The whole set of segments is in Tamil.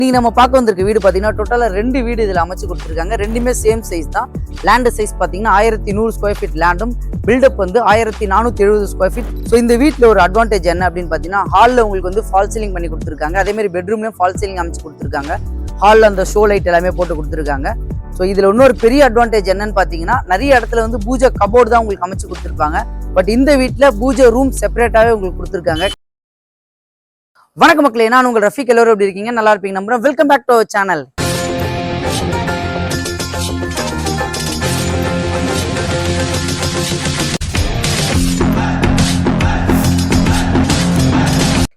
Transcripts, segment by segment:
நீங்க நம்ம பார்க்க வந்திருக்க வீடு பாத்தீங்கன்னா டோட்டலா 2 வீடு இதுல அமைச்சு கொடுத்துருக்காங்க. ரெண்டுமே சேம் சைஸ் தான். லேண்ட் சைஸ் பாத்தீங்கன்னா 1100 ஸ்கொயர் ஃபீட் லேண்டும், பில்டப் வந்து 1470 ஸ்கொயர் ஃபீட். ஸோ இந்த வீட்டில் ஒரு அட்வான்டேஜ் என்ன அப்படின்னு பாத்தீங்கன்னா, ஹாலில் உங்களுக்கு வந்து ஃபால் சீலிங் பண்ணி கொடுத்துருக்காங்க. அதே மாதிரி பெட்ரூம்லயும் ஃபால் சீலிங் அமைச்சு கொடுத்துருக்காங்க. ஹாலில் அந்த ஷோ லைட் எல்லாமே போட்டு கொடுத்துருக்காங்க. ஸோ இதுல இன்னொரு பெரிய அட்வான்டேஜ் என்னன்னு பாத்தீங்கன்னா, நிறைய இடத்துல வந்து பூஜை கபோர்டு தான் உங்களுக்கு அமைச்சு கொடுத்துருப்பாங்க. பட் இந்த வீட்டில் பூஜை ரூம் செப்பரேட்டாவே உங்களுக்கு கொடுத்துருக்காங்க. வணக்கம் மக்களே, நான் உங்கள் ரஃபீக். எல்லாரும் எப்படி இருக்கீங்க? நல்லா இருப்பீங்க நம்புறேன். Welcome back to our channel.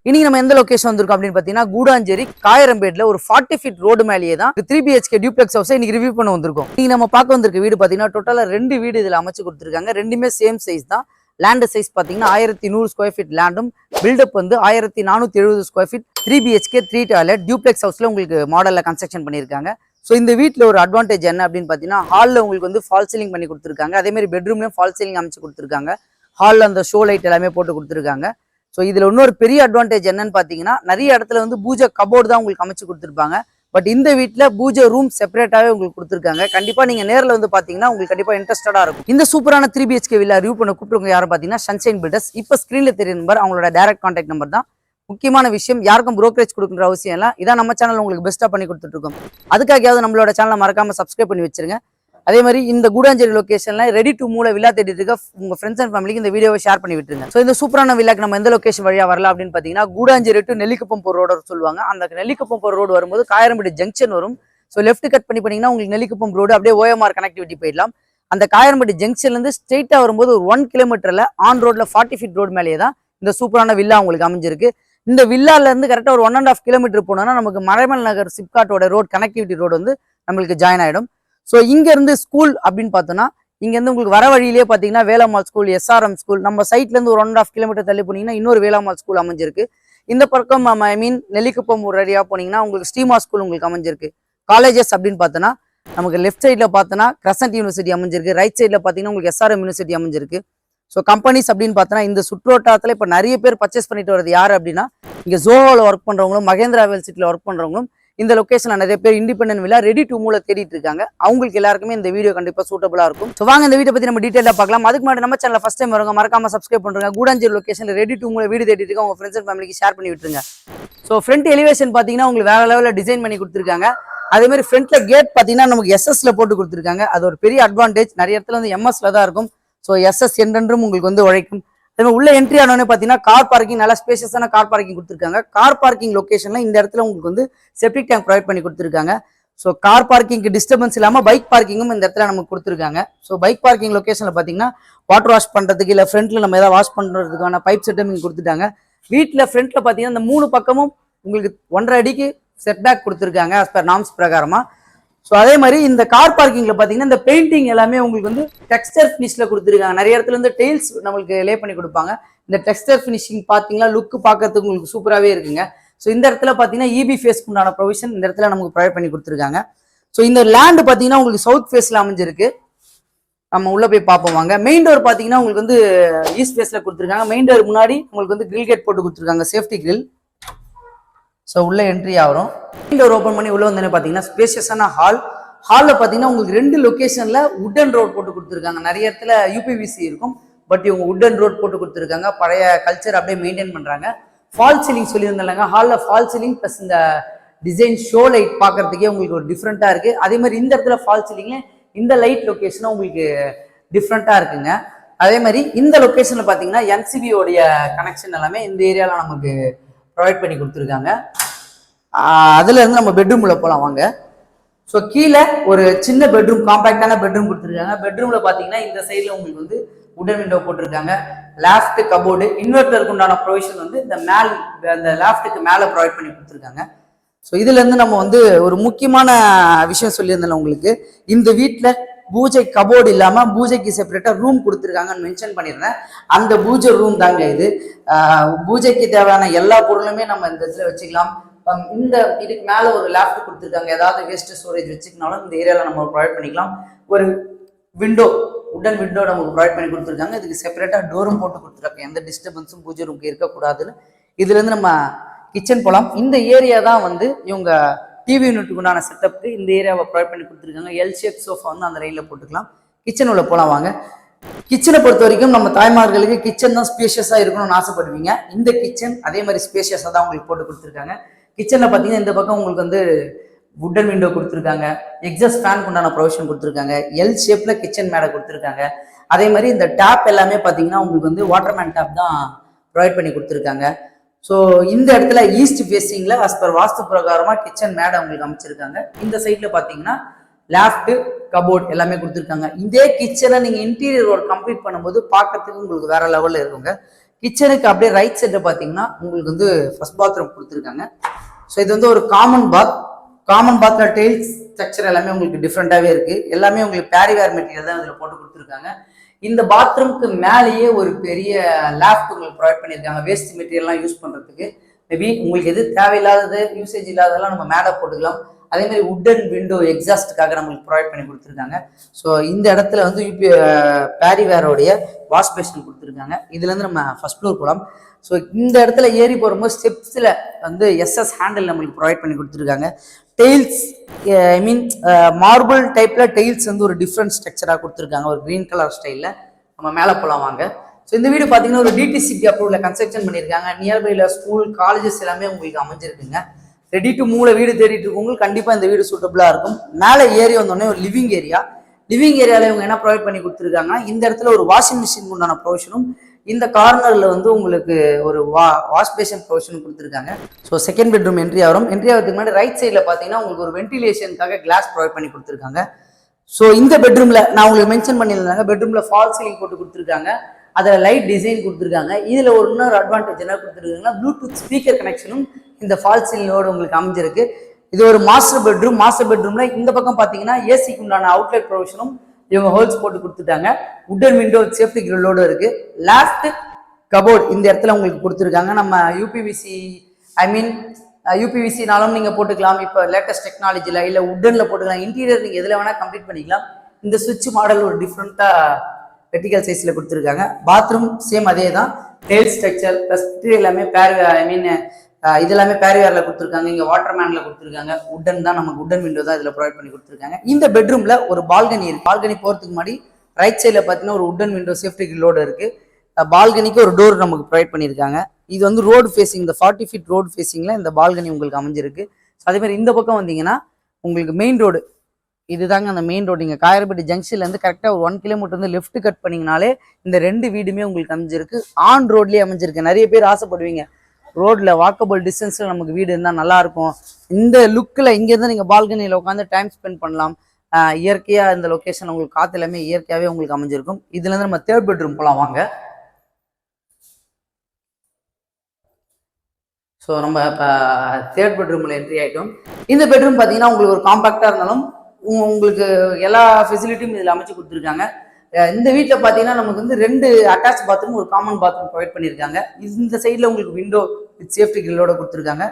இன்னைக்கு நம்ம எந்த லொகேஷன் வந்திருக்கோம் அப்படின்னு பாத்தீங்கன்னா, கூடாஞ்சேரி காயரம்பேட்ல ஒரு 40 ஃபீட் ரோடு மேலேயே தான் 3 BHK டியூப்ளெக்ஸ் ஹவுஸ் இன்னைக்கு ரிவ்யூ பண்ண வந்திருக்கோம். இன்னைக்கு நம்ம பார்க்க வந்திருக்க வீடு பாத்தீங்கன்னா டோட்டலா 2 வீடு இதுல அமைச்சு கொடுத்துருக்காங்க. ரெண்டுமே சேம் சைஸ் தான். லேண்ட் சைஸ் பாத்தீங்கன்னா 1100 ஸ்கொயர் ஃபீட் லேண்டும், பில்டப் வந்து 1470 square feet, 3 BHK 3 toilet duplex ஹவுஸ்ல உங்களுக்கு மாடல்ல கன்ஸ்ட்ரக்ஷன் பண்ணியிருக்காங்க. ஸோ இந்த வீட்டில் ஒரு அட்வான்டேஜ் என்ன அப்படின்னு பார்த்தீங்கன்னா, ஹாலில் உங்களுக்கு வந்து ஃபால் சீலிங் பண்ணி கொடுத்துருக்காங்க. அதே மாதிரி பெட்ரூம்லேயும் ஃபால் சீலிங் அமைச்சு கொடுத்துருக்காங்க. ஹாலில் அந்த ஷோ லைட் எல்லாமே போட்டு கொடுத்துருக்காங்க. ஸோ இதில் இன்னொரு பெரிய அட்வான்டேஜ் என்னன்னு பார்த்தீங்கன்னா, நிறைய இடத்துல வந்து பூஜை கபோர்டு தான் உங்களுக்கு அமைச்சு கொடுத்துருப்பாங்க. பட் இந்த வீட்டில் பூஜை ரூம் செப்பரேட்டாகவே உங்களுக்கு கொடுத்துருக்காங்க. கண்டிப்பாக நீங்கள் நேரில் வந்து பார்த்தீங்கன்னா உங்களுக்கு கண்டிப்பாக இன்ட்ரெஸ்டடாக இருக்கும். இந்த சூப்பரான 3 BHK வில்லா ரிவ்யூ பண்ண கூப்பிட்டு யாரும் பார்த்தீங்கன்னா, சன்ஷைன் பில்டர்ஸ். இப்போ ஸ்க்ரீனில் தெரிய நம்பர் அவங்களோட டைரக்ட் கான்டாக்ட் நம்பர் தான். முக்கியமான விஷயம், யாருக்கும் ப்ரோக்கரேஜ் கொடுக்குற அவசியம் இல்லை. இதான் நம்ம சேனல் உங்களுக்கு பெஸ்ட்டாக பண்ணி கொடுத்துட்ருக்கோம். அதுக்காகயாவது நம்மளோட சேனலை மறக்காமல் சப்ஸ்கிரைப் பண்ணி வச்சிருங்க. அதே மாதிரி இந்த கூடாஞ்சேரி லொகேஷன்ல ரெடி டு மூல வில்லா தேடிட்டு இருக்க உங்க ஃப்ரெண்ட்ஸ் அண்ட் ஃபேமிலிக்கு இந்த வீடியோவை ஷேர் பண்ணி விட்டுருங்க. ஸோ இந்த சூப்பரான வில்லாக்கு நம்ம எந்த லொகேஷன் வழியா வரலாம் அப்படின்னு பாத்தீங்கன்னா, கூடாஞ்சேரி டு நெல்லிக்குப்பம் போற ரோடு சொல்லுவாங்க. அந்த நெல்லிக்குப்பம் போற ரோடு வரும்போது காயரம்பேடு ஜங்ஷன் வரும். ஸோ லெஃப்ட் கட் பண்ணீங்கன்னா உங்களுக்கு நெல்லிக்குப்பம் ரோடு அப்படியே OMR கனெக்டிவிட்டி போயிடலாம். அந்த காயரம்பேடு ஜங்ஷன்ல இருந்து ஸ்ட்ரெயிட்டா வரும்போது ஒரு 1 கிலோமீட்டர்ல ஆன் ரோட்ல 40 ஃபீட் ரோடு மேலேயே தான் இந்த சூப்பரான வில்லா உங்களுக்கு அமைஞ்சிருக்கு. இந்த வில்லால இருந்து கரெக்டா ஒரு 1.5 கிலோமீட்டர் போனோம்னா நமக்கு மறைமல் நகர் சிப்காட்டோட ரோட் கனெக்டிவிட்டி ரோடு வந்து நம்மளுக்கு ஜாயின் ஆயிடும். ஸோ இங்க இருந்து ஸ்கூல் அப்படின்னு பார்த்தோம்னா, இங்க இருந்து உங்களுக்கு வர வழியிலேயே பாத்தீங்கன்னா வேளாமால் ஸ்கூல், SRM ஸ்கூல், நம்ம சைட்ல இருந்து ஒரு 1.5 கிலோமீட்டர் தள்ளி போனீங்கன்னா இன்னொரு வேளாமால் ஸ்கூல் அமைஞ்சிருக்கு. இந்த பக்கம் நெல்லிக்குப்பம் ஒரு ஏரியா போனீங்கன்னா உங்களுக்கு ஸ்ரீமா ஸ்கூல் உங்களுக்கு அமைஞ்சிருக்கு. காலேஜஸ் அப்படின்னு பார்த்தோன்னா, நமக்கு லெஃப்ட் சைட்ல பார்த்தோன்னா கிரசன்ட் யூனிவர்சிட்டி அமைஞ்சிருக்கு. ரைட் சைட்ல பாத்தீங்கன்னா உங்களுக்கு SRM யூனிவர்சிட்டி அமைஞ்சிருக்கு. ஸோ கம்பெனிஸ் அப்படின்னு பார்த்தோன்னா, இந்த சுற்றுவட்டாரத்துல இப்ப நிறைய பேர் பர்ச்சேஸ் பண்ணிட்டு வரது யாரு அப்படின்னா, இங்க ஜோஹோல ஒர்க் பண்றவங்களும், மகேந்திரா வேல் சிட்டில ஒர்க் பண்றவங்களும், இந்த லொகேஷன்ல நிறைய பேர் இண்டிபெண்டன்ட் வில்லா ரெடி டு மூல தேடிட்டு இருக்காங்க. அவங்களுக்கு எல்லாருக்குமே இந்த வீடியோ கண்டிப்பா சூட்டபிளா இருக்கும். ஸோ வாங்க இந்த வீடியோ பத்தி நம்ம டீடைலா பார்க்கலாம். அதுக்கு முன்னாடி நம்ம சேனல் ஃபர்ஸ்ட் டைம் வரவங்க மறக்காம சப்ஸ்கிரைப் பண்றீங்க. கூடாஞ்சேரி லொகேஷன்ல ரெடி டு மூல வீடு தேடிட்டு இருக்க உங்க ஃப்ரெண்ட்ஸ் அண்ட் ஃபேமிலிக்கு ஷேர் பண்ணி விட்டுருங்க. ஸோ ஃப்ரண்ட் எலிவேஷன் பாத்தீங்கன்னா உங்களுக்கு வேற லெவல்ல டிசைன் பண்ணி கொடுத்துருக்காங்க. அதே மாதிரி ஃப்ரண்ட்ல கேட் பாத்தீங்கன்னா நமக்கு SS ல போட்டு கொடுத்துருக்காங்க. அது ஒரு பெரிய அட்வான்டேஜ். நிறைய இடத்துல வந்து MS ல தான் இருக்கும். ஸோ SS என்றென்றும் உங்களுக்கு வந்து உழைக்கும். அதே உள்ள என்ட்ரி ஆனோடனே பாத்தீங்கன்னா கார் பார்க்கிங், நல்லா ஸ்பேஷியஸான கார் பார்க்கிங் கொடுத்துருக்காங்க. கார் பார்க்கிங் லொகேஷன்ல இந்த இடத்துல உங்களுக்கு வந்து செப்டிக் டேங்க் ப்ரொவைட் பண்ணி கொடுத்துருக்காங்க. ஸோ கார் பார்க்கிங்க்கு டிஸ்டர்பன்ஸ் இல்லாம பைக் பார்க்கிங்கும் இந்த இடத்துல நமக்கு கொடுத்துருக்காங்க. ஸோ பைக் பார்க்கிங் லொகேஷன்ல பாத்தீங்கன்னா வாட்டர் வாஷ் பண்றதுக்கு இல்ல ஃப்ரண்ட்ல நம்ம ஏதாவது வாஷ் பண்றதுக்கான பைப் செட்டும் இங்க கொடுத்துட்டாங்க. வீட்டுல ஃப்ரண்ட்ல பாத்தீங்கன்னா இந்த 3 பக்கமும் உங்களுக்கு 1.5 அடிக்கு செட்பேக் கொடுத்துருக்காங்க as per நார்ம்ஸ் பிரகாரமா. ஸோ அதே மாதிரி இந்த கார் பார்க்கிங்ல பாத்தீங்கன்னா இந்த பெயிண்டிங் எல்லாமே உங்களுக்கு வந்து டெக்ஸ்டர் ஃபினிஷ்ல கொடுத்துருக்காங்க. நிறைய இடத்துல இருந்து டெயில்ஸ் நம்மளுக்கு லே பண்ணி கொடுப்பாங்க. இந்த டெக்ஸ்டர் ஃபினிஷிங் பாத்தீங்கன்னா லுக் பார்க்கறதுக்கு உங்களுக்கு சூப்பராகவே இருக்குங்க. ஸோ இந்த இடத்துல பாத்தீங்கன்னா EB ஃபேஸ்க்கு உண்டான ப்ரொவிஷன் இந்த இடத்துல நமக்கு ப்ரொவைட் பண்ணி கொடுத்துருக்காங்க. ஸோ இந்த லேண்ட் பாத்தீங்கன்னா உங்களுக்கு சவுத் ஃபேஸ்ல அமைஞ்சிருக்கு. நம்ம உள்ள போய் பார்ப்போம் வாங்க. மெயின் டோர் பாத்தீங்கன்னா உங்களுக்கு வந்து ஈஸ்ட் ஃபேஸ்ல கொடுத்துருக்காங்க. மெயின் டோர் முன்னாடி உங்களுக்கு வந்து கிரில் கேட் போட்டு கொடுத்துருக்காங்க, சேஃப்டி கிரில். ஸோ உள்ள என்ட்ரி ஆகிறோம். டோர் ஓப்பன் பண்ணி உள்ள வந்தோடனே பார்த்தீங்கன்னா ஸ்பேஷியஸான ஹாலில் பார்த்தீங்கன்னா உங்களுக்கு 2 லொகேஷன்ல உட்டன் ரோட் போட்டு கொடுத்துருக்காங்க. நிறைய இடத்துல UPVC இருக்கும், பட் இவங்க உட்டன் ரோட் போட்டு கொடுத்துருக்காங்க. பழைய கல்ச்சர் அப்படியே மெயின்டைன் பண்றாங்க. ஃபால் சீலிங் சொல்லியிருந்தாங்க. ஹாலில் ஃபால் சீலிங் ப்ளஸ் இந்த டிசைன் ஷோ லைட் பார்க்கறதுக்கே உங்களுக்கு ஒரு டிஃப்ரெண்டா இருக்கு. அதே மாதிரி இந்த இடத்துல ஃபால் சீலிங்ல இந்த லைட் லொகேஷனும் உங்களுக்கு டிஃப்ரெண்டா இருக்குங்க. அதே மாதிரி இந்த லொகேஷன்ல பார்த்தீங்கன்னா NCB உடைய கனெக்ஷன் எல்லாமே இந்த ஏரியால நமக்கு ப்ரொவைட் பண்ணி கொடுத்துருக்காங்க. அதுல இருந்து நம்ம பெட்ரூம் உள்ள போலாம் வாங்க. ஸோ கீழே ஒரு சின்ன பெட்ரூம், காம்பாக்டான பெட்ரூம் கொடுத்துருக்காங்க. பெட்ரூம்ல பாத்தீங்கன்னா இந்த சைட்ல உங்களுக்கு வந்து உடன் விண்டோ போட்டிருக்காங்க. லேஃப்ட் கபோர்டு, இன்வெர்டருக்கு உண்டான ப்ரொவிஷன் வந்து இந்த அந்த லேஃப்ட்டுக்கு மேல ப்ரொவைட் பண்ணி கொடுத்துருக்காங்க. ஸோ இதுல இருந்து நம்ம வந்து ஒரு முக்கியமான விஷயம் சொல்லியிருந்தோம் உங்களுக்கு. இந்த வீட்டுல பூஜை கபோர்டு இல்லாம பூஜைக்கு செப்பரேட்டா ரூம் கொடுத்துருக்காங்கன்னு மென்ஷன் பண்ணியிருந்தேன். அந்த பூஜை ரூம் தாங்க இது. பூஜைக்கு தேவையான எல்லா பொருளுமே நம்ம இந்த இடத்துல வச்சுக்கலாம். இந்த இதுக்கு மேல ஒரு லேப்டாப் கொடுத்துருக்காங்க. ஏதாவது வேஸ்ட் ஸ்டோரேஜ் வச்சுக்கனாலும் இந்த ஏரியால நம்ம ப்ரொவைட் பண்ணிக்கலாம். ஒரு விண்டோ, உடன் விண்டோ நமக்கு ப்ரொவைட் பண்ணி கொடுத்துருக்காங்க. இதுக்கு செப்பரேட்டா டோரும் போட்டு கொடுத்துருக்காங்க. எந்த டிஸ்டர்பன்ஸும் பூஜை ரூமுக்கு இருக்கக்கூடாதுன்னு. இதுல இருந்து நம்ம கிச்சன் போலாம். இந்த ஏரியா தான் வந்து இவங்க டிவி யூனிட்டுக்கு உண்டான செட்டப்புக்கு இந்த ஏரியாவை ப்ரொவைட் பண்ணி கொடுத்துருக்காங்க. எல் ஷேப் சோஃபா வந்து அந்த லைனில் போட்டுக்கலாம். கிச்சன் உள்ள போகலாம் வாங்க. கிச்சனை பொறுத்த வரைக்கும் நம்ம தாய்மார்களுக்கு கிச்சன் தான் ஸ்பேஷியஸாக இருக்கணும்னு ஆசைப்படுவீங்க. இந்த கிச்சன் அதே மாதிரி ஸ்பேஷியஸாக தான் உங்களுக்கு போட்டு கொடுத்துருக்காங்க. கிச்சனில் பார்த்தீங்கன்னா இந்த பக்கம் உங்களுக்கு வந்து வுட்டன் விண்டோ கொடுத்துருக்காங்க. எக்ஸாஸ்ட் ஃபேனுக்கு உண்டான ப்ரொவிஷன் கொடுத்துருக்காங்க. எல் ஷேப்பில் கிச்சன் மேடை கொடுத்துருக்காங்க. அதே மாதிரி இந்த டேப் எல்லாமே பார்த்தீங்கன்னா உங்களுக்கு வந்து வாட்டர்மேன் டேப் தான் ப்ரொவைட் பண்ணி கொடுத்துருக்காங்க. ஸோ இந்த இடத்துல ஈஸ்ட் ஃபேஸிங்கில் அஸ் பர் வாஸ்து பிரகாரமாக கிச்சன் மேடை உங்களுக்கு அமைச்சிருக்காங்க. இந்த சைடில் பார்த்தீங்கன்னா லேஃப்ட் கபோர்ட் எல்லாமே கொடுத்துருக்காங்க. இதே கிச்சனை நீங்கள் இன்டீரியர் ஒர்க் கம்ப்ளீட் பண்ணும்போது பார்க்கறதுக்கு உங்களுக்கு வேற லெவலில் இருக்குங்க. கிச்சனுக்கு அப்படியே ரைட் சைடில் பார்த்தீங்கன்னா உங்களுக்கு வந்து ஃபர்ஸ்ட் பாத்ரூம் கொடுத்துருக்காங்க. ஸோ இது வந்து ஒரு காமன் பாத்ல டைல்ஸ் ஸ்ட்ரக்சர் எல்லாமே உங்களுக்கு டிஃப்ரெண்டாகவே இருக்குது. எல்லாமே உங்களுக்கு பேரிவேர் மெட்டீரியல் தான் இதில் போட்டு கொடுத்துருக்காங்க. இந்த பாத்ரூம்க்கு மேலேயே ஒரு பெரிய லேஃப்ட் உங்களுக்கு ப்ரொவைட் பண்ணியிருக்காங்க. வேஸ்ட் மெட்டீரியல்லாம் யூஸ் பண்ணுறதுக்கு. மேபி உங்களுக்கு எது தேவையில்லாதது யூசேஜ் இல்லாததெல்லாம் நம்ம மேலே போட்டுக்கலாம். அதே மாதிரி வுட்டன் விண்டோ எக்ஸாஸ்டுக்காக நம்மளுக்கு ப்ரொவைட் பண்ணி கொடுத்துருக்காங்க. ஸோ இந்த இடத்துல வந்து பேரிவேரோடைய வாஷ் பேஷன் கொடுத்துருக்காங்க. இதுலேருந்து நம்ம ஃபர்ஸ்ட் ஃப்ளோர் போகலாம். ஸோ இந்த இடத்துல ஏறி போகும்போது ஸ்டெப்ஸில் வந்து எஸ்எஸ் ஹேண்டில் நம்மளுக்கு ப்ரொவைட் பண்ணி கொடுத்துருக்காங்க. டெய்ல்ஸ் ஐ மீன் மார்பிள் டைப்பில் டெய்ல்ஸ் வந்து ஒரு டிஃப்ரெண்ட் ஸ்ட்ரக்சராக கொடுத்துருக்காங்க. ஒரு க்ரீன் கலர் ஸ்டைலில் நம்ம மேலே போகலாம் வாங்க. ஸோ இந்த வீடு பார்த்தீங்கன்னா ஒரு டிடிசிபி அப்ரூவ்ல கன்ஸ்ட்ரக்ஷன் பண்ணியிருக்காங்க. நியர்பைல ஸ்கூல் காலேஜஸ் எல்லாமே உங்களுக்கு அமைஞ்சிருக்குங்க. ரெடி டு மூவ்ல வீடு தேடிட்டு இருக்கவங்களுக்கு கண்டிப்பாக இந்த வீடு சூட்டபிளாக இருக்கும். மேலே ஏறி வந்தோடனே ஒரு லிவிங் ஏரியாவில் இவங்க என்ன ப்ரொவைட் பண்ணி கொடுத்துருக்காங்கன்னா இந்த இடத்துல ஒரு வாஷிங் மிஷின் உண்டான ப்ரொவிஷனும் இந்த கார்னரில் வந்து உங்களுக்கு ஒரு வாஷ் பேஷன் ப்ரொவிஷன் கொடுத்துருக்காங்க. ஸோ செகண்ட் பெட்ரூம் என்ட்ரி ஆகிறதுக்கு முன்னாடி ரைட் சைடில் பார்த்தீங்கன்னா உங்களுக்கு ஒரு வென்டிலேஷனுக்காக கிளாஸ் ப்ரொவைட் பண்ணி கொடுத்துருக்காங்க. ஸோ இந்த பெட்ரூமில் நான் உங்களுக்கு மென்ஷன் பண்ணியிருந்தாங்க, பெட்ரூமில் ஃபால் சீலிங் போட்டு கொடுத்துருக்காங்க. அதில் லைட் டிசைன் கொடுத்துருக்காங்க. இதில் ஒரு இன்னொரு அட்வான்டேஜ் என்ன கொடுத்துருக்காங்கன்னா ப்ளூடூத் ஸ்பீக்கர் கனெக்ஷனும் இந்த ஃபால் சீலிங்கோடு உங்களுக்கு அமைஞ்சிருக்கு. இது ஒரு மாஸ்டர் பெட்ரூம்ல இந்த பக்கம் பார்த்தீங்கன்னா ஏசிக்கு உண்டான அவுட்லெட் ப்ரொவிஷனும் இவங்க ஹோல்ஸ் போட்டு கொடுத்துட்டாங்க. வுட்டன் விண்டோ சேஃப்டி கிரில்லோடு இருக்கு. லேஃப்ட் கபோர்ட் இந்த இடத்துல உங்களுக்கு கொடுத்துருக்காங்க. நம்ம யூபிவிசினாலும் நீங்கள் போட்டுக்கலாம். இப்போ லேட்டஸ்ட் டெக்னாலஜியில் இல்லை வுட்டனில் போட்டுக்கலாம். இன்டீரியர் நீங்கள் எதில் வேணால் கம்ப்ளீட் பண்ணிக்கலாம். இந்த சுவிட்ச் மாடல் ஒரு டிஃப்ரெண்ட்டாக வெர்டிகல் சைஸில் கொடுத்துருக்காங்க. பாத்ரூம் சேம் அதே தான். டெய்ல் ஸ்ட்ரக்சர் ப்ளஸ் எல்லாமே இதெல்லாமே பேரிவேரில் கொடுத்துருக்காங்க. இங்கே வாட்டர்மேனில் கொடுத்துருக்காங்க. வுட்டன் தான், நமக்கு வுட்டன் விண்டோ தான் இதில் ப்ரொவைட் பண்ணி கொடுத்துருக்காங்க. இந்த பெட்ரூமில் ஒரு பால்கனி இருக்குது. பால்கனி போகிறதுக்கு முன்னாடி ரைட் சைடில் பார்த்தீங்கன்னா ஒரு வுட்டன் விண்டோ சேஃப்டி கிரில்லோடு இருக்குது. பால்கனிக்கு ஒரு டோர் நமக்கு ப்ரொவைட் பண்ணியிருக்காங்க. இது வந்து ரோடு ஃபேஸிங், இந்த 40 ஃபீட் ரோடு ஃபேஸிங்கில் இந்த பால்கனி உங்களுக்கு அமைஞ்சிருக்கு. அதே மாதிரி இந்த பக்கம் வந்தீங்கன்னா உங்களுக்கு மெயின் ரோடு இதுதாங்க. அந்த மெயின் ரோடு இங்கே காயர்பட்டி ஜங்ஷன்லேருந்து கரெக்டாக ஒரு 1 கிலோமீட்டர் வந்து லெஃப்ட் கட் பண்ணிங்கனாலே இந்த 2 வீடுமே உங்களுக்கு அமைஞ்சிருக்கு. ஆன் ரோட்லேயே அமைஞ்சிருக்கு. நிறைய பேர் ஆசைப்படுவீங்க ரோட்ல வாக்கபிள் டிஸ்டன்ஸ்ல நமக்கு வீடு இருந்தால் நல்லா இருக்கும். இந்த லுக்கில் இங்கேருந்து நீங்கள் பால்கனியில் உட்காந்து டைம் ஸ்பெண்ட் பண்ணலாம். இயற்கையாக இந்த லொக்கேஷன் உங்களுக்கு காற்று எல்லாமே இயற்கையாகவே உங்களுக்கு அமைஞ்சிருக்கும். இதுலேருந்து நம்ம தேர்ட் பெட்ரூம் போகலாம் வாங்க. ஸோ நம்ம இப்போ தேர்ட் பெட்ரூமில் என்ட்ரி ஆகிட்டோம். இந்த பெட்ரூம் பார்த்தீங்கன்னா உங்களுக்கு ஒரு காம்பாக்டாக இருந்தாலும் உங்களுக்கு எல்லா ஃபெசிலிட்டியும் இதில் அமைச்சு கொடுத்துருக்காங்க. இந்த வீட்டில் பார்த்தீங்கன்னா நமக்கு வந்து 2 அட்டாச் பாத்ரூம் ஒரு காமன் பாத்ரூம் ப்ரொவைட் பண்ணியிருக்காங்க. இந்த சைடில் உங்களுக்கு விண்டோ வித் சேஃப்டி கிரில்லோட கொடுத்துருக்காங்க.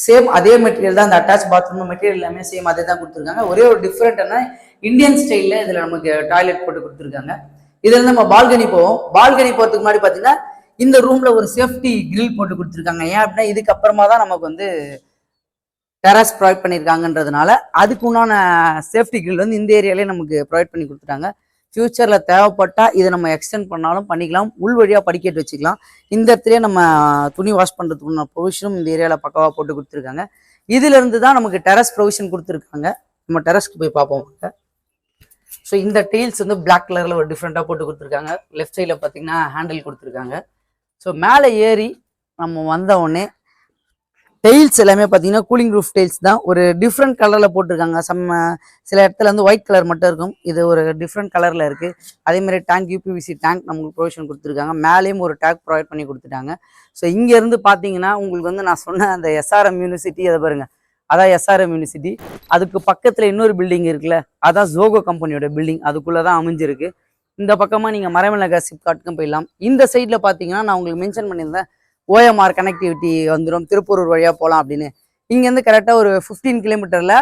சேம் அதே மெட்டீரியல் தான். இந்த அட்டாச் பாத்ரூம் மெட்டீரியல் எல்லாமே சேம் அதே தான் கொடுத்துருக்காங்க. ஒரே ஒரு டிஃப்ரெண்ட்டான இந்தியன் ஸ்டைலில் இதில் நமக்கு டாய்லெட் போட்டு கொடுத்துருக்காங்க. இதில் நம்ம பால்கனி போவோம். பால்கனி போகிறதுக்கு முன்னாடி பார்த்தீங்கன்னா இந்த ரூமில் ஒரு சேஃப்டி கிரில் போட்டு கொடுத்துருக்காங்க. ஏன் அப்படின்னா இதுக்கப்புறமா தான் நமக்கு வந்து டெரஸ் ப்ரொவைட் பண்ணியிருக்காங்கன்றதுனால அதுக்கு உண்டான சேஃப்டி கிரில் வந்து இந்த ஏரியாலே நமக்கு ப்ரொவைட் பண்ணி கொடுத்துட்டாங்க. ஃபியூச்சரில் தேவைப்பட்டால் இதை நம்ம எக்ஸ்டெண்ட் பண்ணாலும் பண்ணிக்கலாம். உள் வழியாக படிக்கட்டு வச்சுக்கலாம். இந்த இடத்துலேயே நம்ம துணி வாஷ் பண்ணுறதுக்குள்ள ப்ரொவிஷனும் இந்த ஏரியாவில் பக்கவாக போட்டு கொடுத்துருக்காங்க. இதிலிருந்து தான் நமக்கு டெரஸ் ப்ரொவிஷன் கொடுத்துருக்காங்க. நம்ம டெரஸ்க்கு போய் பார்ப்போம். ஸோ இந்த டெயில்ஸ் வந்து பிளாக் கலரில் ஒரு டிஃப்ரெண்ட்டாக போட்டு கொடுத்துருக்காங்க. லெஃப்ட் சைடில் பார்த்தீங்கன்னா ஹேண்டில் கொடுத்துருக்காங்க. ஸோ மேலே ஏறி நம்ம வந்த உடனே டெயில்ஸ் எல்லாமே பார்த்தீங்கன்னா கூலிங் ரூஃப் டெயில்ஸ் தான். ஒரு டிஃப்ரெண்ட் கலரில் போட்டிருக்காங்க. சில இடத்துல வந்து ஒயிட் கலர் மட்டும் இருக்கும். இது ஒரு டிஃப்ரெண்ட் கலரில் இருக்குது. அதேமாதிரி டேங்க் யூபிவிசி டேங்க் நமக்கு ப்ரொவிஷன் கொடுத்துருக்காங்க. மேலேயும் ஒரு டேங்க் ப்ரொவைட் பண்ணி கொடுத்துட்டாங்க. ஸோ இங்கேருந்து பார்த்தீங்கன்னா உங்களுக்கு வந்து நான் சொன்ன அந்த எஸ்ஆர்எம் யூனிவர்சிட்டி அதை பாருங்கள், அதான் எஸ்ஆர்எம் யூனிவர்சிட்டி. அதுக்கு பக்கத்தில் இன்னொரு பில்டிங் இருக்குல்ல, அதான் ஜோகோ கம்பெனியோட பில்டிங். அதுக்குள்ளே தான் அமைஞ்சிருக்கு. இந்த பக்கமாக நீங்கள் மறைமலகா சிப்காட்டுக்கும் போயிடலாம். இந்த சைடில் பார்த்தீங்கன்னா நான் உங்களுக்கு மென்ஷன் பண்ணியிருந்தேன் ஓஎம்ஆர் கனெக்டிவிட்டி வந்துடும், திருப்பூர் வழியாக போகலாம் அப்படின்னு. இங்கேருந்து கரெக்டாக ஒரு 15 கிலோமீட்டரில்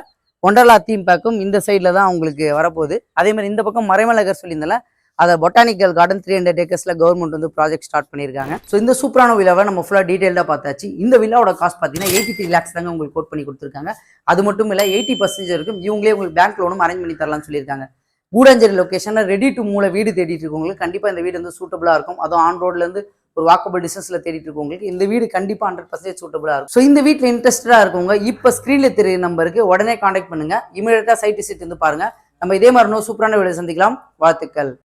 ஒண்டர்லா தீம் பேக்கும் இந்த சைடில் தான் உங்களுக்கு வரப்போகுது. அதே மாதிரி இந்த பக்கம் மறைமலகர் சொல்லியிருந்தால அதை பொட்டானிக்கல் கார்டன் 300 ஏக்கர்ஸ்ல கவர்மெண்ட் வந்து ப்ராஜெக்ட் ஸ்டார்ட் பண்ணியிருக்காங்க. ஸோ இந்த சூப்பரான வில்லாவை நம்ம ஃபுல்லாக டீட்டெயிலாக பார்த்தாச்சு. இந்த வில்லாவோட காஸ்ட் பார்த்தீங்கன்னா 83 lakhs தாங்க உங்களுக்கு கோட் பண்ணி கொடுத்துருக்காங்க. அது மட்டும் இல்லை 80% இருக்கும் இவங்களே உங்களுக்கு பேங்க் லோனும் அரேஞ்ச் பண்ணி தரலாம்னு சொல்லியிருக்காங்க. கூடாஞ்சேரி லொக்கேஷனில் ரெடி டு மூல வீடு தேடிட்டு இருக்கவங்களுக்கு கண்டிப்பாக இந்த வீடு வந்து சூட்டபுளாக இருக்கும். அதுவும் ஆன் ரோட்லேருந்து ஒரு வாக்கபிள் டிஸ்டன்ஸ்ல தேடிட்டு இருக்கவங்களுக்கு இந்த வீடு கண்டிப்பா 100% சூட்டபுளா இருக்கும். ஸோ இந்த வீட்டில் இன்ட்ரெஸ்டடா இருக்கவங்க இப்போ ஸ்கிரீன்ல தெரிய நம்பருக்கு உடனே கான்டாக்ட் பண்ணுங்க. இமீடியட்டா சைட் விசிட் வந்து பாருங்க. நம்ம இதே மாதிரி சூப்பரான வீடியோ சந்திக்கலாம். வாழ்த்துக்கள்.